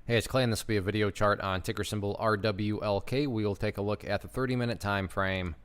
Hey, it's Clay, and this will be a video chart on ticker symbol RWLK. We will take a look at the 30-minute time frame.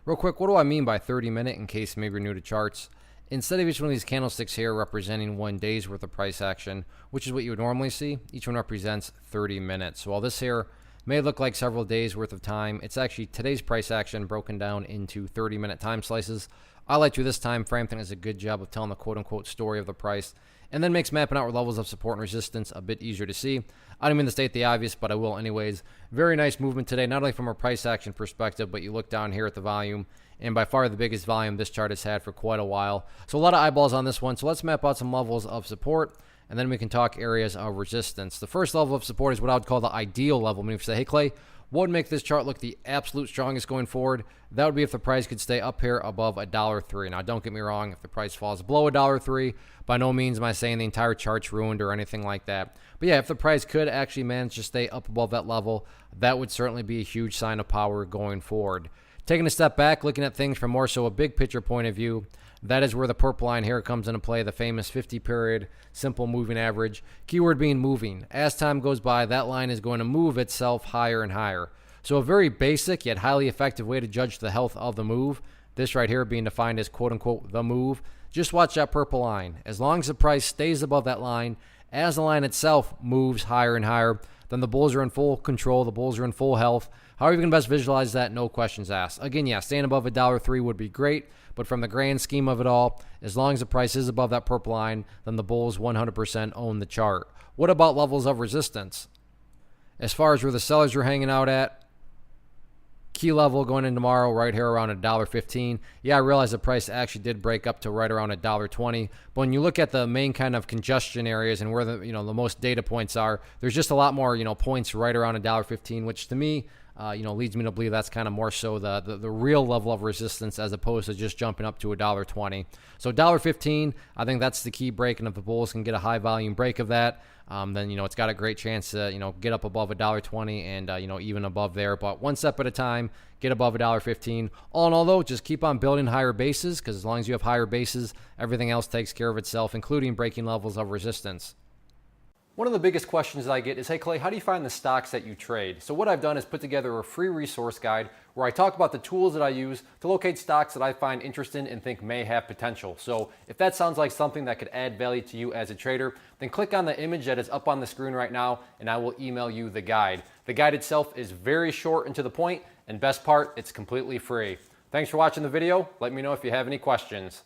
Real quick, what do I mean by 30-minute in case maybe you're new to charts? Instead of each one of these candlesticks here representing 1 day's worth of price action, which is what you would normally see, each one represents 30 minutes. So while this here may look like several days worth of time, it's actually today's price action broken down into 30-minute time slices. I like to this time frame. I think it's a good job of telling the quote-unquote story of the price, and then makes mapping out levels of support and resistance a bit easier to see. I don't mean to state the obvious, but I will anyways. Very nice movement today, not only from a price action perspective, but you look down here at the volume, and by far the biggest volume this chart has had for quite a while. So a lot of eyeballs on this one. So let's map out some levels of support, and then we can talk areas of resistance. The first level of support is what I would call the ideal level. I mean, if you say, hey, Clay, what would make this chart look the absolute strongest going forward? That would be if the price could stay up here above $1.03. Now, don't get me wrong. If the price falls below $1.03, by no means am I saying the entire chart's ruined or anything like that. But yeah, if the price could actually manage to stay up above that level, that would certainly be a huge sign of power going forward. Taking a step back, looking at things from more so a big picture point of view, that is where the purple line here comes into play, the famous 50-period simple moving average. Keyword being moving. As time goes by, that line is going to move itself higher and higher. So a very basic yet highly effective way to judge the health of the move, this right here being defined as quote-unquote the move, just watch that purple line. As long as the price stays above that line, as the line itself moves higher and higher, then the bulls are in full control, the bulls are in full health. How are you going to best visualize that? No questions asked. Again, yeah, staying above $1.03 would be great, but from the grand scheme of it all, as long as the price is above that purple line, then the bulls 100% own the chart. What about levels of resistance? As far as where the sellers are hanging out at, key level going in tomorrow right here around $1.15. Yeah, I realize the price actually did break up to right around $1.20, but when you look at the main kind of congestion areas and where the the most data points are, there's just a lot more points right around $1.15, which to me leads me to believe that's kind of more so the real level of resistance as opposed to just jumping up to $1.20. So $1.15, I think that's the key break, and if the bulls can get a high volume break of that, then it's got a great chance to get up above $1.20 and even above there. But one step at a time, get above $1.15. All in all, though, just keep on building higher bases, because as long as you have higher bases, everything else takes care of itself, including breaking levels of resistance. One of the biggest questions that I get is, hey Clay, how do you find the stocks that you trade? So what I've done is put together a free resource guide where I talk about the tools that I use to locate stocks that I find interesting and think may have potential. So if that sounds like something that could add value to you as a trader, then click on the image that is up on the screen right now and I will email you the guide. The guide itself is very short and to the point, and best part, it's completely free. Thanks for watching the video. Let me know if you have any questions.